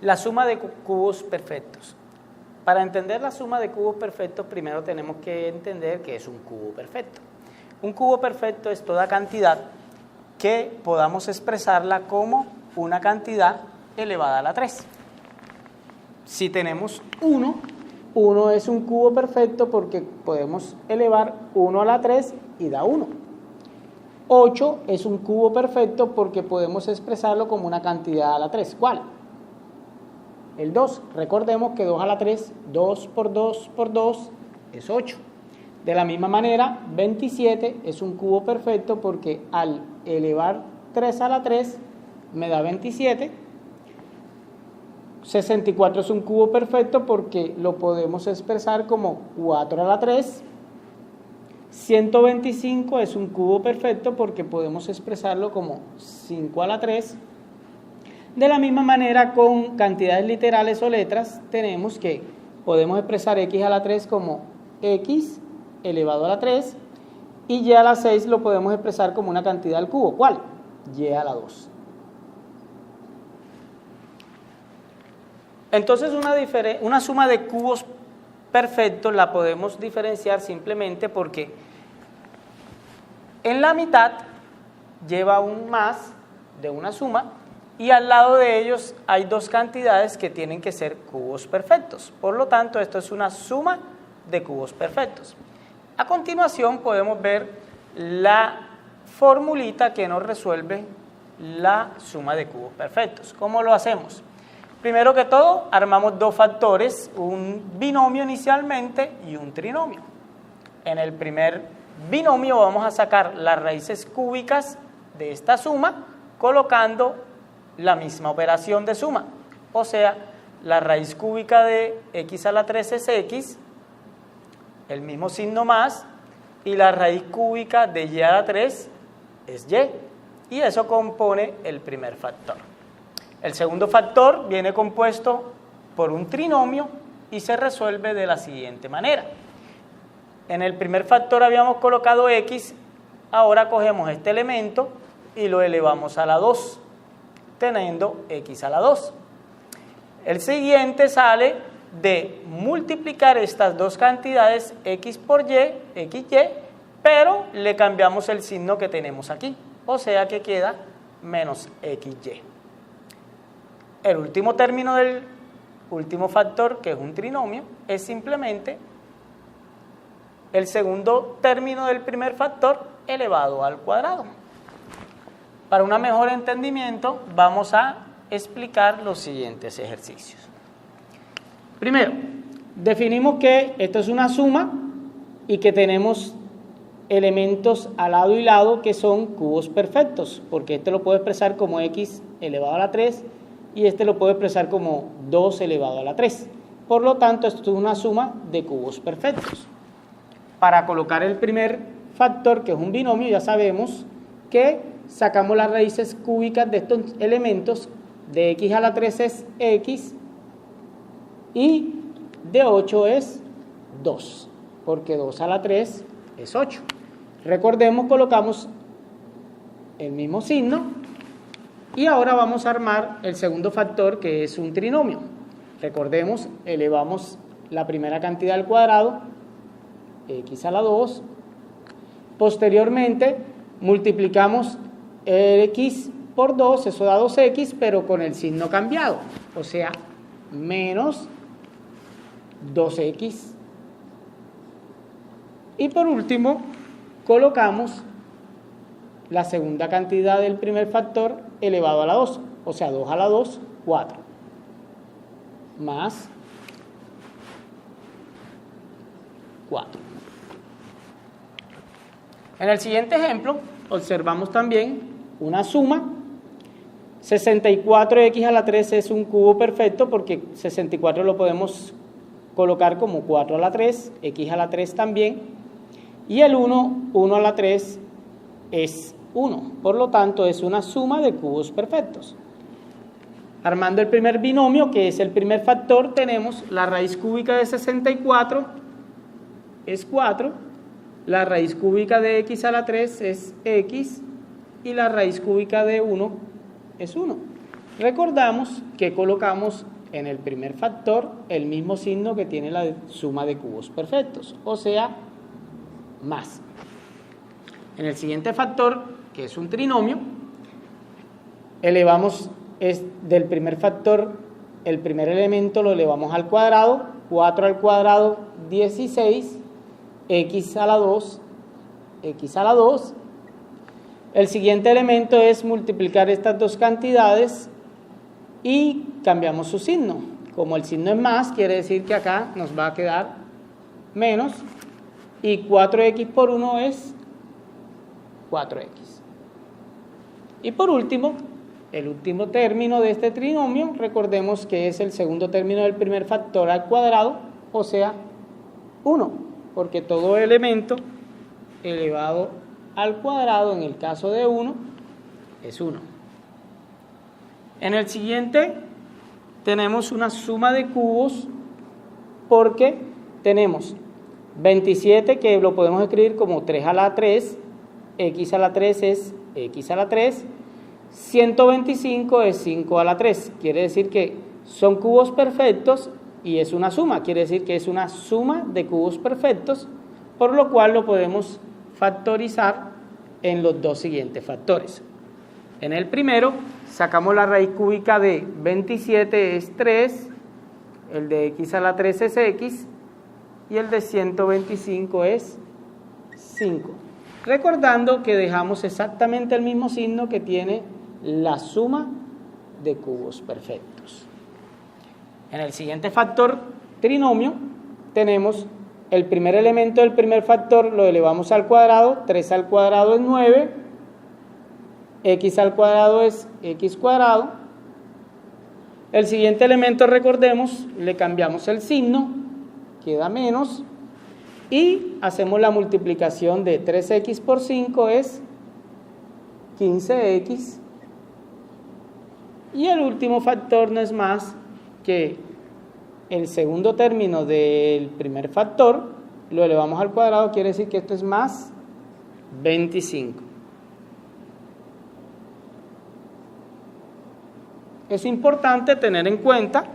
La suma de cubos perfectos. Para entender la suma de cubos perfectos, primero tenemos que entender qué es un cubo perfecto. Un cubo perfecto es toda cantidad que podamos expresarla como una cantidad elevada a la 3. Si tenemos 1, 1 es un cubo perfecto porque podemos elevar 1 a la 3 y da 1. 8 es un cubo perfecto porque podemos expresarlo como una cantidad a la 3. ¿Cuál? El 2. Recordemos que 2 a la 3, 2 por 2 por 2 es 8. De la misma manera, 27 es un cubo perfecto porque al elevar 3 a la 3 me da 27. 64 es un cubo perfecto porque lo podemos expresar como 4 a la 3. 125 es un cubo perfecto porque podemos expresarlo como 5 a la 3. De la misma manera, con cantidades literales o letras, tenemos que podemos expresar x a la 3 como x elevado a la 3 y y a la 6 lo podemos expresar como una cantidad al cubo. ¿Cuál? Y a la 2. Entonces, una suma de cubos perfectos la podemos diferenciar simplemente porque en la mitad lleva un más de una suma y al lado de ellos hay dos cantidades que tienen que ser cubos perfectos. Por lo tanto, esto es una suma de cubos perfectos. A continuación podemos ver la formulita que nos resuelve la suma de cubos perfectos. ¿Cómo lo hacemos? Primero que todo, armamos dos factores, un binomio inicialmente y un trinomio. En el primer binomio vamos a sacar las raíces cúbicas de esta suma colocando la misma operación de suma. O sea, la raíz cúbica de x a la 3 es x, el mismo signo más, y la raíz cúbica de y a la 3 es y. Y eso compone el primer factor. El segundo factor viene compuesto por un trinomio y se resuelve de la siguiente manera. En el primer factor habíamos colocado x, ahora cogemos este elemento y lo elevamos a la 2, teniendo x a la 2. El siguiente sale de multiplicar estas dos cantidades, x por y, xy, pero le cambiamos el signo que tenemos aquí, o sea que queda menos xy. El último término del último factor, que es un trinomio, es simplemente el segundo término del primer factor elevado al cuadrado. Para un mejor entendimiento, vamos a explicar los siguientes ejercicios. Primero, definimos que esto es una suma y que tenemos elementos al lado y lado que son cubos perfectos, porque este lo puedo expresar como x elevado a la 3 y este lo puedo expresar como 2 elevado a la 3. Por lo tanto, esto es una suma de cubos perfectos. Para colocar el primer factor, que es un binomio, ya sabemos que sacamos las raíces cúbicas de estos elementos. De x a la 3 es x y de 8 es 2, porque 2 a la 3 es 8. Recordemos, colocamos el mismo signo y ahora vamos a armar el segundo factor, que es un trinomio. Recordemos, elevamos la primera cantidad al cuadrado, x a la 2. Posteriormente, multiplicamos el x por 2, eso da 2x, pero con el signo cambiado, o sea, menos 2x. Y por último, colocamos la segunda cantidad del primer factor elevado a la 2, o sea, 2 a la 2, 4, más 4. En el siguiente ejemplo, observamos también una suma. 64x a la 3 es un cubo perfecto porque 64 lo podemos colocar como 4 a la 3, x a la 3 también, y el 1 a la 3 es 1, por lo tanto es una suma de cubos perfectos. Armando el primer binomio, que es el primer factor, tenemos la raíz cúbica de 64 es 4, la raíz cúbica de x a la 3 es x y la raíz cúbica de 1 es 1. recordamos que colocamos en el primer factor el mismo signo que tiene la suma de cubos perfectos, o sea, más. En el siguiente factor, que es un trinomio, elevamos del primer factor, el primer elemento lo elevamos al cuadrado, 4 al cuadrado, 16, x a la 2, x a la 2. El siguiente elemento es multiplicar estas dos cantidades y cambiamos su signo. Como el signo es más, quiere decir que acá nos va a quedar menos, y 4x por 1 es 4x. Y por último, el último término de este trinomio, recordemos que es el segundo término del primer factor al cuadrado, o sea, 1, porque todo elemento elevado al cuadrado, en el caso de 1, es 1. En el siguiente tenemos una suma de cubos, porque tenemos 27, que lo podemos escribir como 3 a la 3, x a la 3 es x a la 3, 125 es 5 a la 3, quiere decir que son cubos perfectos y es una suma, quiere decir que es una suma de cubos perfectos, por lo cual lo podemos factorizar en los dos siguientes factores. En el primero sacamos la raíz cúbica de 27 es 3, el de x a la 3 es x y el de 125 es 5. Recordando que dejamos exactamente el mismo signo que tiene la suma de cubos perfectos. En el siguiente factor trinomio tenemos el primer elemento del primer factor, lo elevamos al cuadrado, 3 al cuadrado es 9, x al cuadrado es x cuadrado. El siguiente elemento, recordemos, le cambiamos el signo, queda menos, y hacemos la multiplicación de 3x por 5 es 15x. Y el último factor no es más que el segundo término del primer factor, lo elevamos al cuadrado, quiere decir que esto es más 25. Es importante tener en cuenta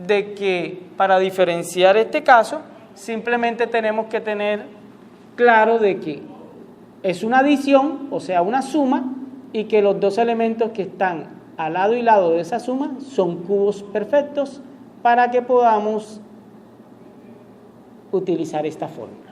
de que para diferenciar este caso, simplemente tenemos que tener claro de que es una adición, o sea, una suma, y que los dos elementos que están al lado y lado de esa suma son cubos perfectos para que podamos utilizar esta fórmula.